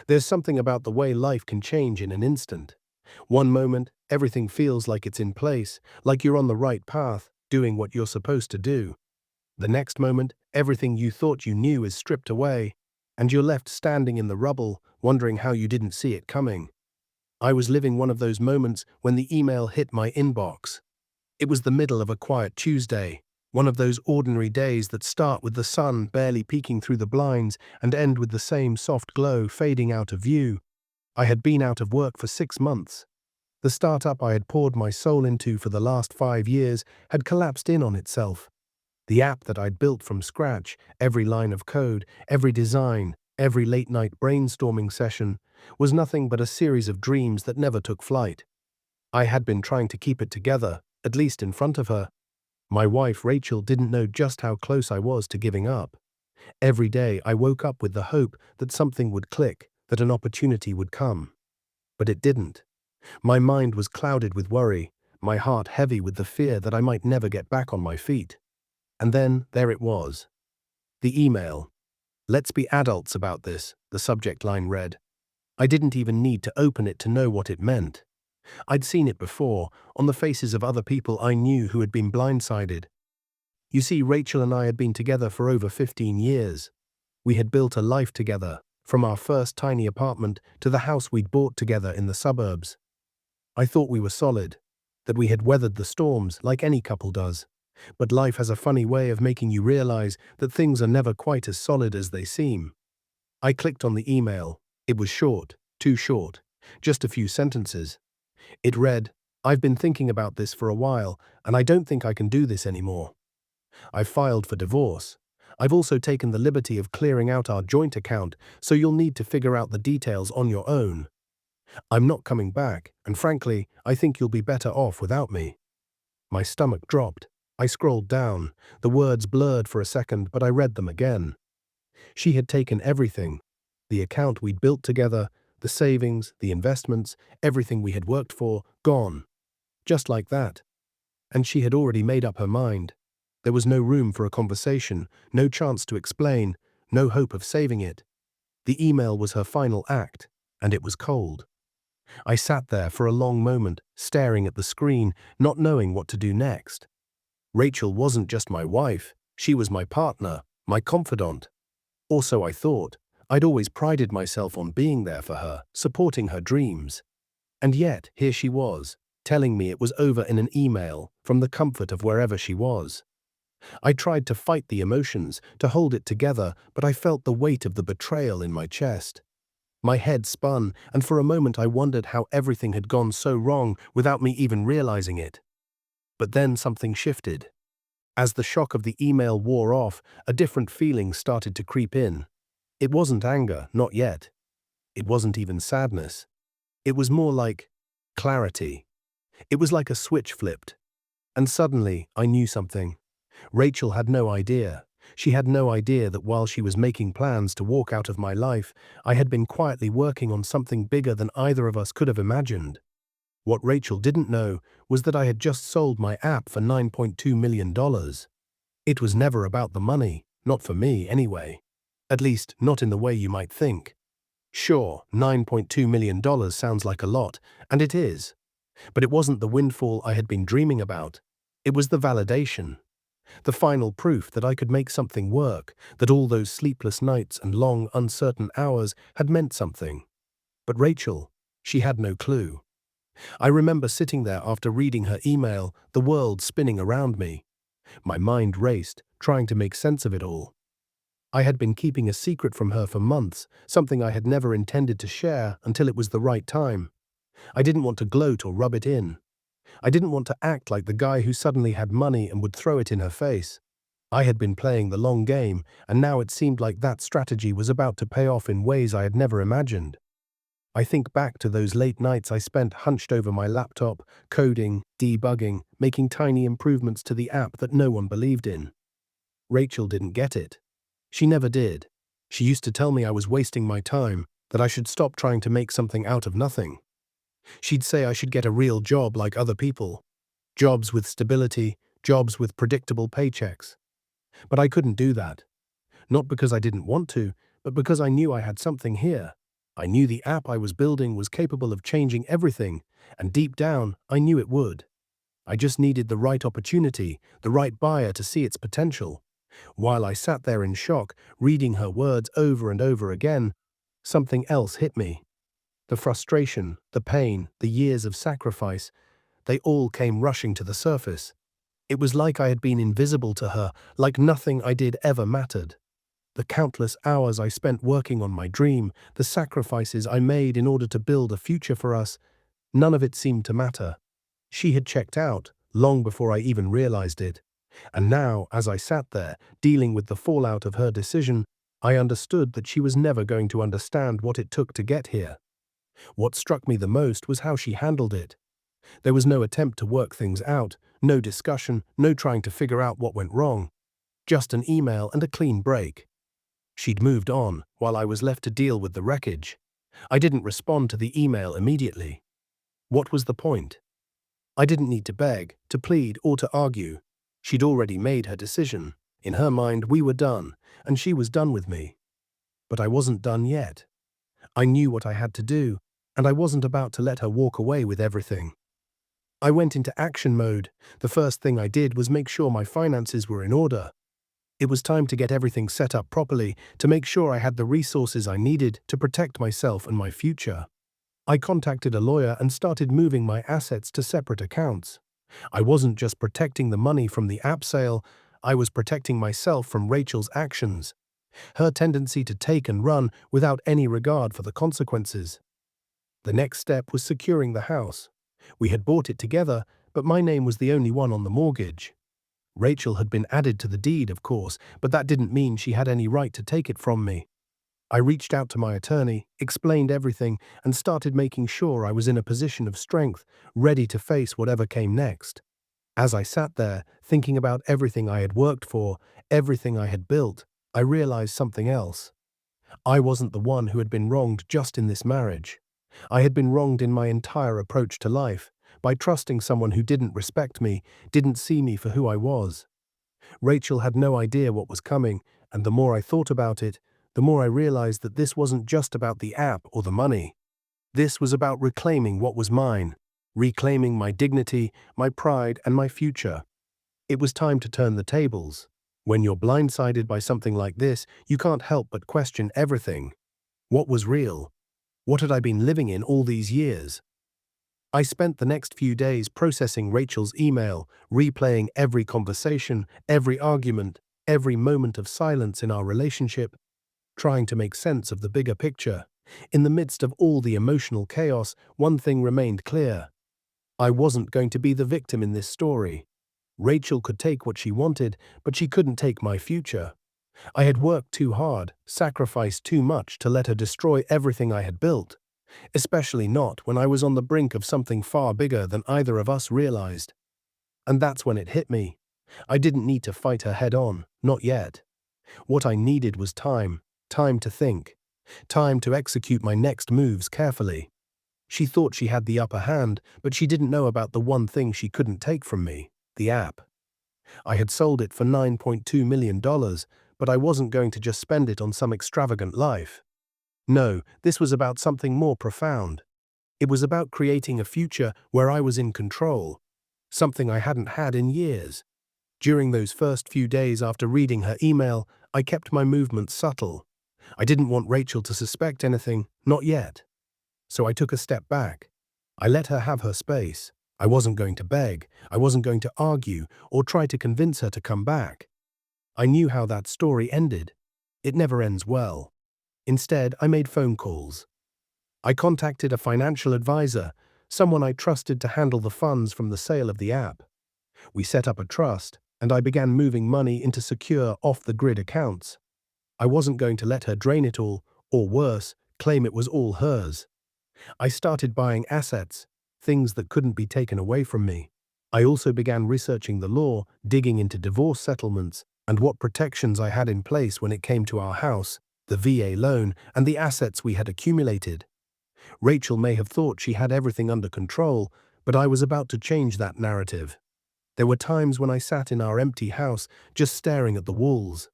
There's something about the way life can change in an instant. One moment, everything feels like it's in place, like you're on the right path, doing what you're supposed to do. The next moment, everything you thought you knew is stripped away, and you're left standing in the rubble, wondering how you didn't see it coming. I was living one of those moments when the email hit my inbox. It was the middle of a quiet Tuesday, one of those ordinary days that start with the sun barely peeking through the blinds and end with the same soft glow fading out of view. I had been out of work for 6 months. The startup I had poured my soul into for the last 5 years had collapsed in on itself. The app that I'd built from scratch, every line of code, every design, every late-night brainstorming session, was nothing but a series of dreams that never took flight. I had been trying to keep it together, at least in front of her. My wife, Rachel, didn't know just how close I was to giving up. Every day I woke up with the hope that something would click, that an opportunity would come. But it didn't. My mind was clouded with worry, my heart heavy with the fear that I might never get back on my feet. And then there it was. The email. "Let's be adults about this," the subject line read. I didn't even need to open it to know what it meant. I'd seen it before, on the faces of other people I knew who had been blindsided. You see, Rachel and I had been together for over 15 years. We had built a life together, from our first tiny apartment to the house we'd bought together in the suburbs. I thought we were solid, that we had weathered the storms like any couple does. But life has a funny way of making you realize that things are never quite as solid as they seem. I clicked on the email. It was short, too short, just a few sentences. It read, "I've been thinking about this for a while, and I don't think I can do this anymore. I've filed for divorce. I've also taken the liberty of clearing out our joint account, so you'll need to figure out the details on your own. I'm not coming back, and frankly, I think you'll be better off without me." My stomach dropped. I scrolled down. The words blurred for a second, but I read them again. She had taken everything. The account we'd built together, the savings, the investments, everything we had worked for, gone. Just like that. And she had already made up her mind. There was no room for a conversation, no chance to explain, no hope of saving it. The email was her final act, and it was cold. I sat there for a long moment, staring at the screen, not knowing what to do next. Rachel wasn't just my wife, she was my partner, my confidant. Or so I thought. I'd always prided myself on being there for her, supporting her dreams. And yet, here she was, telling me it was over in an email, from the comfort of wherever she was. I tried to fight the emotions, to hold it together, but I felt the weight of the betrayal in my chest. My head spun, and for a moment I wondered how everything had gone so wrong without me even realizing it. But then something shifted. As the shock of the email wore off, a different feeling started to creep in. It wasn't anger, not yet. It wasn't even sadness. It was more like clarity. It was like a switch flipped. And suddenly, I knew something. Rachel had no idea. She had no idea that while she was making plans to walk out of my life, I had been quietly working on something bigger than either of us could have imagined. What Rachel didn't know was that I had just sold my app for $9.2 million. It was never about the money, not for me anyway. At least, not in the way you might think. Sure, $9.2 million sounds like a lot, and it is. But it wasn't the windfall I had been dreaming about. It was the validation. The final proof that I could make something work, that all those sleepless nights and long, uncertain hours had meant something. But Rachel, she had no clue. I remember sitting there after reading her email, the world spinning around me. My mind raced, trying to make sense of it all. I had been keeping a secret from her for months, something I had never intended to share until it was the right time. I didn't want to gloat or rub it in. I didn't want to act like the guy who suddenly had money and would throw it in her face. I had been playing the long game, and now it seemed like that strategy was about to pay off in ways I had never imagined. I think back to those late nights I spent hunched over my laptop, coding, debugging, making tiny improvements to the app that no one believed in. Rachel didn't get it. She never did. She used to tell me I was wasting my time, that I should stop trying to make something out of nothing. She'd say I should get a real job like other people. Jobs with stability, jobs with predictable paychecks. But I couldn't do that. Not because I didn't want to, but because I knew I had something here. I knew the app I was building was capable of changing everything, and deep down, I knew it would. I just needed the right opportunity, the right buyer to see its potential. While I sat there in shock, reading her words over and over again, something else hit me. The frustration, the pain, the years of sacrifice, they all came rushing to the surface. It was like I had been invisible to her, like nothing I did ever mattered. The countless hours I spent working on my dream, the sacrifices I made in order to build a future for us, none of it seemed to matter. She had checked out, long before I even realized it. And now, as I sat there, dealing with the fallout of her decision, I understood that she was never going to understand what it took to get here. What struck me the most was how she handled it. There was no attempt to work things out, no discussion, no trying to figure out what went wrong. Just an email and a clean break. She'd moved on, while I was left to deal with the wreckage. I didn't respond to the email immediately. What was the point? I didn't need to beg, to plead, or to argue. She'd already made her decision. In her mind, we were done, and she was done with me. But I wasn't done yet. I knew what I had to do, and I wasn't about to let her walk away with everything. I went into action mode. The first thing I did was make sure my finances were in order. It was time to get everything set up properly, to make sure I had the resources I needed to protect myself and my future. I contacted a lawyer and started moving my assets to separate accounts. I wasn't just protecting the money from the app sale, I was protecting myself from Rachel's actions, her tendency to take and run without any regard for the consequences. The next step was securing the house. We had bought it together, but my name was the only one on the mortgage. Rachel had been added to the deed, of course, but that didn't mean she had any right to take it from me. I reached out to my attorney, explained everything, and started making sure I was in a position of strength, ready to face whatever came next. As I sat there, thinking about everything I had worked for, everything I had built, I realized something else. I wasn't the one who had been wronged just in this marriage. I had been wronged in my entire approach to life, by trusting someone who didn't respect me, didn't see me for who I was. Rachel had no idea what was coming, and the more I thought about it, the more I realized that this wasn't just about the app or the money. This was about reclaiming what was mine, reclaiming my dignity, my pride, and my future. It was time to turn the tables. When you're blindsided by something like this, you can't help but question everything. What was real? What had I been living in all these years? I spent the next few days processing Rachel's email, replaying every conversation, every argument, every moment of silence in our relationship, trying to make sense of the bigger picture. In the midst of all the emotional chaos, one thing remained clear. I wasn't going to be the victim in this story. Rachel could take what she wanted, but she couldn't take my future. I had worked too hard, sacrificed too much to let her destroy everything I had built, especially not when I was on the brink of something far bigger than either of us realized. And that's when it hit me. I didn't need to fight her head on, not yet. What I needed was time, time to think, time to execute my next moves carefully. She thought she had the upper hand, but she didn't know about the one thing she couldn't take from me, the app. I had sold it for $9.2 million, but I wasn't going to just spend it on some extravagant life. No, this was about something more profound. It was about creating a future where I was in control, something I hadn't had in years. During those first few days after reading her email, I kept my movements subtle. I didn't want Rachel to suspect anything, not yet. So I took a step back. I let her have her space. I wasn't going to beg, I wasn't going to argue, or try to convince her to come back. I knew how that story ended. It never ends well. Instead, I made phone calls. I contacted a financial advisor, someone I trusted to handle the funds from the sale of the app. We set up a trust, and I began moving money into secure, off-the-grid accounts. I wasn't going to let her drain it all, or worse, claim it was all hers. I started buying assets, things that couldn't be taken away from me. I also began researching the law, digging into divorce settlements, and what protections I had in place when it came to our house, the VA loan, and the assets we had accumulated. Rachel may have thought she had everything under control, but I was about to change that narrative. There were times when I sat in our empty house, just staring at the walls.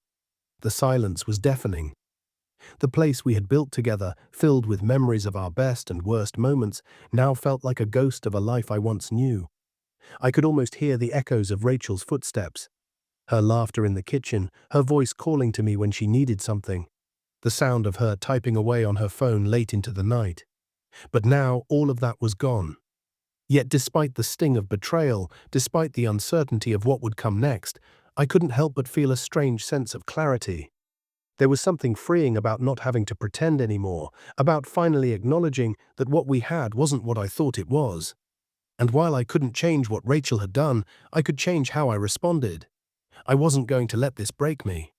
The silence was deafening. The place we had built together, filled with memories of our best and worst moments, now felt like a ghost of a life I once knew. I could almost hear the echoes of Rachel's footsteps, her laughter in the kitchen, her voice calling to me when she needed something, the sound of her typing away on her phone late into the night. But now all of that was gone. Yet despite the sting of betrayal, despite the uncertainty of what would come next, I couldn't help but feel a strange sense of clarity. There was something freeing about not having to pretend anymore, about finally acknowledging that what we had wasn't what I thought it was. And while I couldn't change what Rachel had done, I could change how I responded. I wasn't going to let this break me.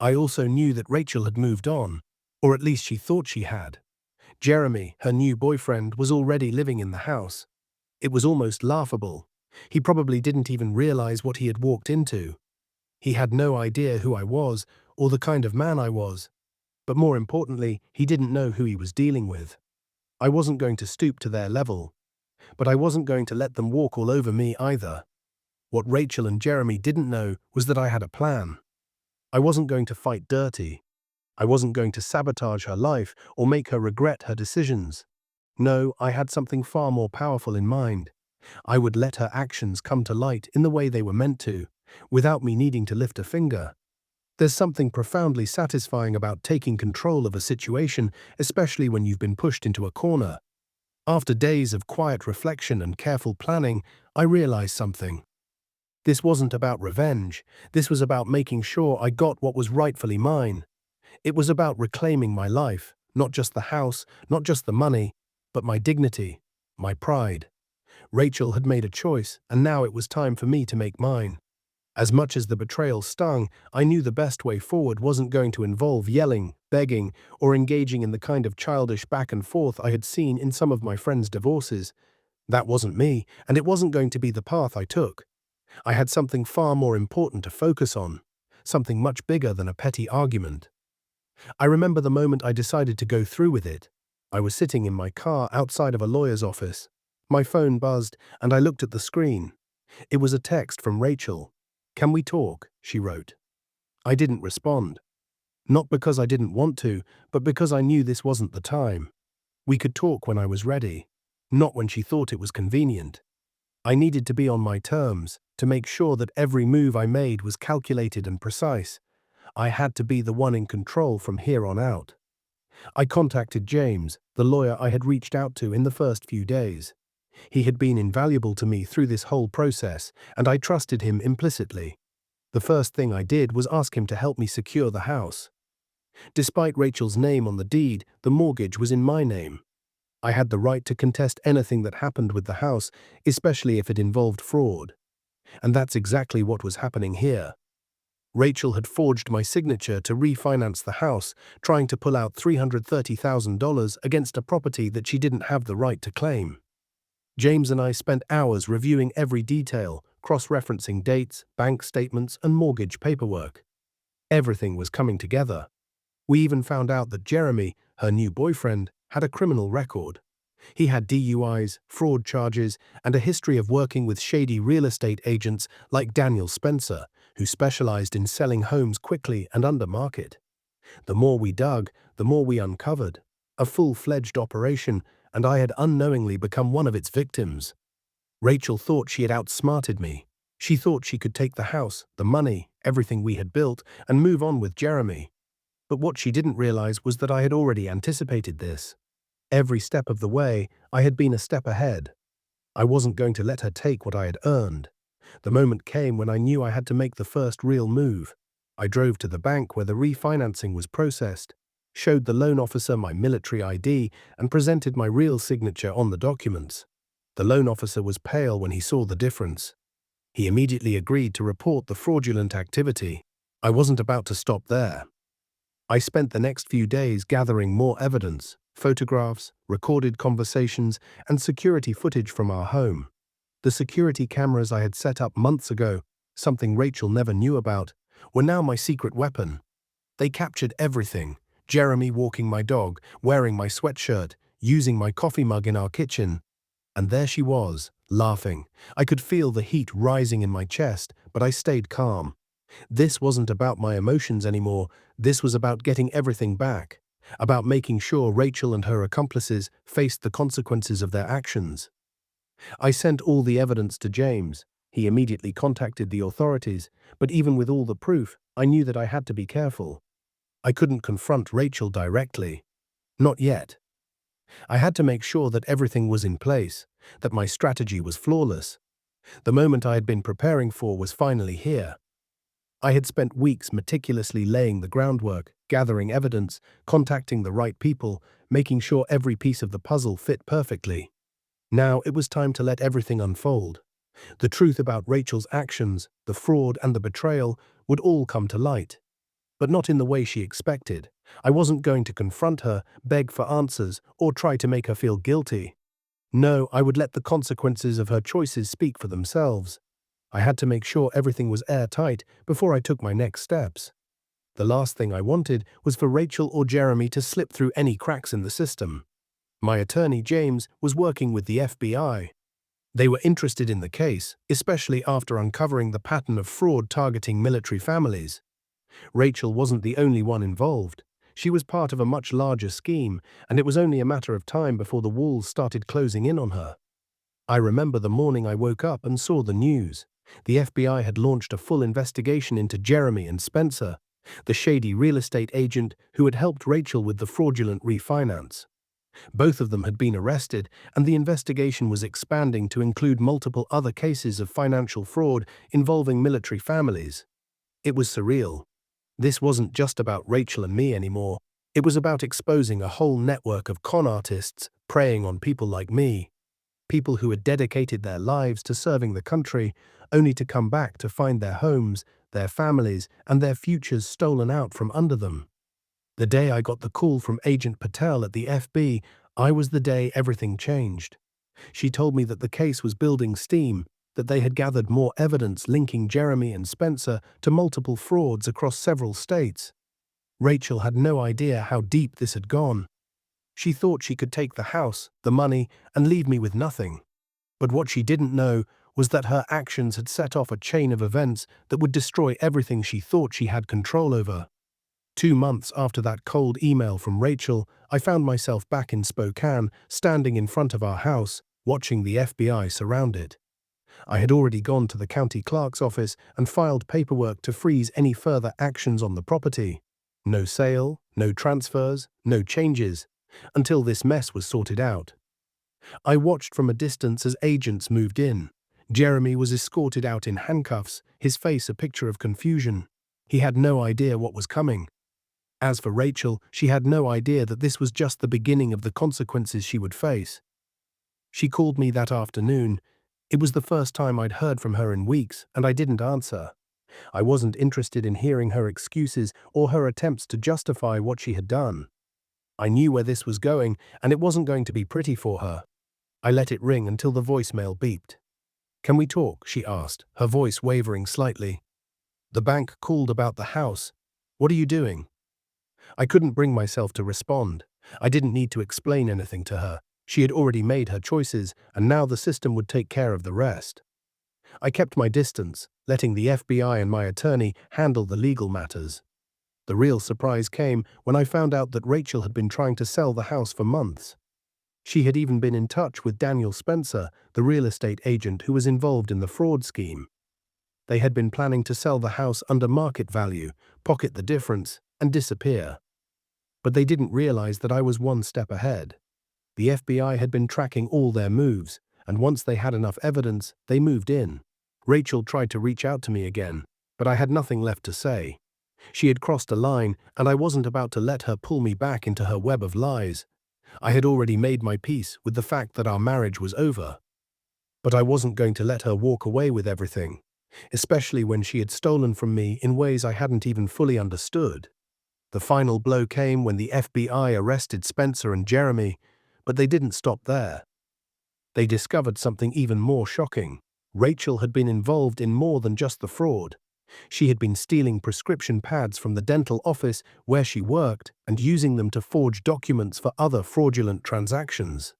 I also knew that Rachel had moved on, or at least she thought she had. Jeremy, her new boyfriend, was already living in the house. It was almost laughable. He probably didn't even realize what he had walked into. He had no idea who I was, or the kind of man I was. But more importantly, he didn't know who he was dealing with. I wasn't going to stoop to their level, but I wasn't going to let them walk all over me either. What Rachel and Jeremy didn't know was that I had a plan. I wasn't going to fight dirty. I wasn't going to sabotage her life or make her regret her decisions. No, I had something far more powerful in mind. I would let her actions come to light in the way they were meant to, without me needing to lift a finger. There's something profoundly satisfying about taking control of a situation, especially when you've been pushed into a corner. After days of quiet reflection and careful planning, I realized something. This wasn't about revenge. This was about making sure I got what was rightfully mine. It was about reclaiming my life, not just the house, not just the money, but my dignity, my pride. Rachel had made a choice, and now it was time for me to make mine. As much as the betrayal stung, I knew the best way forward wasn't going to involve yelling, begging, or engaging in the kind of childish back and forth I had seen in some of my friends' divorces. That wasn't me, and it wasn't going to be the path I took. I had something far more important to focus on, something much bigger than a petty argument. I remember the moment I decided to go through with it. I was sitting in my car outside of a lawyer's office. My phone buzzed, and I looked at the screen. It was a text from Rachel. "Can we talk?" she wrote. I didn't respond. Not because I didn't want to, but because I knew this wasn't the time. We could talk when I was ready, not when she thought it was convenient. I needed to be on my terms, to make sure that every move I made was calculated and precise. I had to be the one in control from here on out. I contacted James, the lawyer I had reached out to in the first few days. He had been invaluable to me through this whole process, and I trusted him implicitly. The first thing I did was ask him to help me secure the house. Despite Rachel's name on the deed, the mortgage was in my name. I had the right to contest anything that happened with the house, especially if it involved fraud. And that's exactly what was happening here. Rachel had forged my signature to refinance the house, trying to pull out $330,000 against a property that she didn't have the right to claim. James and I spent hours reviewing every detail, cross-referencing dates, bank statements, and mortgage paperwork. Everything was coming together. We even found out that Jeremy, her new boyfriend, had a criminal record. He had DUIs, fraud charges, and a history of working with shady real estate agents like Daniel Spencer, who specialized in selling homes quickly and under market. The more we dug, the more we uncovered. A full-fledged operation, and I had unknowingly become one of its victims. Rachel thought she had outsmarted me. She thought she could take the house, the money, everything we had built, and move on with Jeremy. But what she didn't realize was that I had already anticipated this. Every step of the way, I had been a step ahead. I wasn't going to let her take what I had earned. The moment came when I knew I had to make the first real move. I drove to the bank where the refinancing was processed, showed the loan officer my military ID, and presented my real signature on the documents. The loan officer was pale when he saw the difference. He immediately agreed to report the fraudulent activity. I wasn't about to stop there. I spent the next few days gathering more evidence, photographs, recorded conversations, and security footage from our home. The security cameras I had set up months ago, something Rachel never knew about, were now my secret weapon. They captured everything: Jeremy walking my dog, wearing my sweatshirt, using my coffee mug in our kitchen. And there she was, laughing. I could feel the heat rising in my chest, but I stayed calm. This wasn't about my emotions anymore, this was about getting everything back, about making sure Rachel and her accomplices faced the consequences of their actions. I sent all the evidence to James. He immediately contacted the authorities, but even with all the proof, I knew that I had to be careful. I couldn't confront Rachel directly. Not yet. I had to make sure that everything was in place, that my strategy was flawless. The moment I had been preparing for was finally here. I had spent weeks meticulously laying the groundwork, gathering evidence, contacting the right people, making sure every piece of the puzzle fit perfectly. Now it was time to let everything unfold. The truth about Rachel's actions, the fraud and the betrayal would all come to light. But not in the way she expected. I wasn't going to confront her, beg for answers, or try to make her feel guilty. No, I would let the consequences of her choices speak for themselves. I had to make sure everything was airtight before I took my next steps. The last thing I wanted was for Rachel or Jeremy to slip through any cracks in the system. My attorney, James, was working with the FBI. They were interested in the case, especially after uncovering the pattern of fraud targeting military families. Rachel wasn't the only one involved. She was part of a much larger scheme, and it was only a matter of time before the walls started closing in on her. I remember the morning I woke up and saw the news. The FBI had launched a full investigation into Jeremy and Spencer, the shady real estate agent who had helped Rachel with the fraudulent refinance. Both of them had been arrested, and the investigation was expanding to include multiple other cases of financial fraud involving military families. It was surreal. This wasn't just about Rachel and me anymore. It was about exposing a whole network of con artists preying on people like me. People who had dedicated their lives to serving the country, only to come back to find their homes, their families, and their futures stolen out from under them. The day I got the call from Agent Patel at the FB, I was the day everything changed. She told me that the case was building steam, that they had gathered more evidence linking Jeremy and Spencer to multiple frauds across several states. Rachel had no idea how deep this had gone. She thought she could take the house, the money, and leave me with nothing. But what she didn't know was that her actions had set off a chain of events that would destroy everything she thought she had control over. 2 months after that cold email from Rachel, I found myself back in Spokane, standing in front of our house, watching the FBI surround it. I had already gone to the county clerk's office and filed paperwork to freeze any further actions on the property. No sale, no transfers, no changes, until this mess was sorted out. I watched from a distance as agents moved in. Jeremy was escorted out in handcuffs, his face a picture of confusion. He had no idea what was coming. As for Rachel, she had no idea that this was just the beginning of the consequences she would face. She called me that afternoon. It was the first time I'd heard from her in weeks, and I didn't answer. I wasn't interested in hearing her excuses or her attempts to justify what she had done. I knew where this was going, and it wasn't going to be pretty for her. I let it ring until the voicemail beeped. "Can we talk?" she asked, her voice wavering slightly. "The bank called about the house. What are you doing?" I couldn't bring myself to respond. I didn't need to explain anything to her. She had already made her choices, and now the system would take care of the rest. I kept my distance, letting the FBI and my attorney handle the legal matters. The real surprise came when I found out that Rachel had been trying to sell the house for months. She had even been in touch with Daniel Spencer, the real estate agent who was involved in the fraud scheme. They had been planning to sell the house under market value, pocket the difference, and disappear. But they didn't realize that I was one step ahead. The FBI had been tracking all their moves, and once they had enough evidence, they moved in. Rachel tried to reach out to me again, but I had nothing left to say. She had crossed a line, and I wasn't about to let her pull me back into her web of lies. I had already made my peace with the fact that our marriage was over. But I wasn't going to let her walk away with everything, especially when she had stolen from me in ways I hadn't even fully understood. The final blow came when the FBI arrested Spencer and Jeremy, but they didn't stop there. They discovered something even more shocking. Rachel had been involved in more than just the fraud. She had been stealing prescription pads from the dental office where she worked and using them to forge documents for other fraudulent transactions.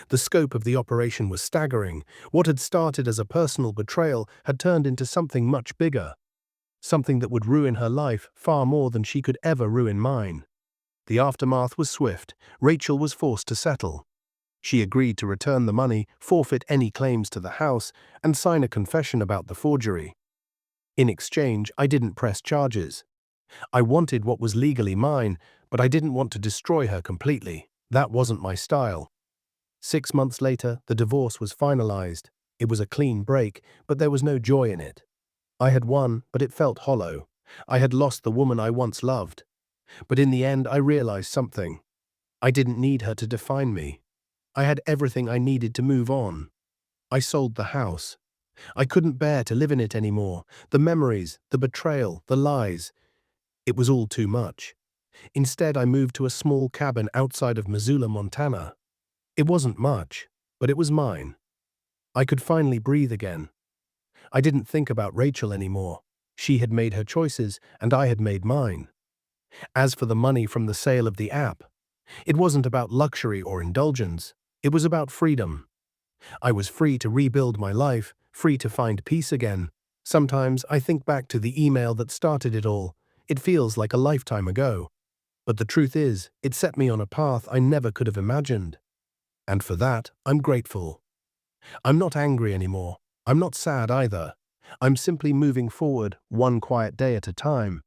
The scope of the operation was staggering. What had started as a personal betrayal had turned into something much bigger. something that would ruin her life far more than she could ever ruin mine. The aftermath was swift. Rachel was forced to settle. She agreed to return the money, forfeit any claims to the house, and sign a confession about the forgery. In exchange, I didn't press charges. I wanted what was legally mine, but I didn't want to destroy her completely. That wasn't my style. 6 months later, the divorce was finalized. It was a clean break, but there was no joy in it. I had won, but it felt hollow. I had lost the woman I once loved. But in the end, I realized something. I didn't need her to define me. I had everything I needed to move on. I sold the house. I couldn't bear to live in it anymore. The memories, the betrayal, the lies. It was all too much. Instead, I moved to a small cabin outside of Missoula, Montana. It wasn't much, but it was mine. I could finally breathe again. I didn't think about Rachel anymore. She had made her choices, and I had made mine. As for the money from the sale of the app, it wasn't about luxury or indulgence. It was about freedom. I was free to rebuild my life, free to find peace again. Sometimes I think back to the email that started it all. It feels like a lifetime ago. But the truth is, it set me on a path I never could have imagined. And for that, I'm grateful. I'm not angry anymore. I'm not sad either. I'm simply moving forward, one quiet day at a time.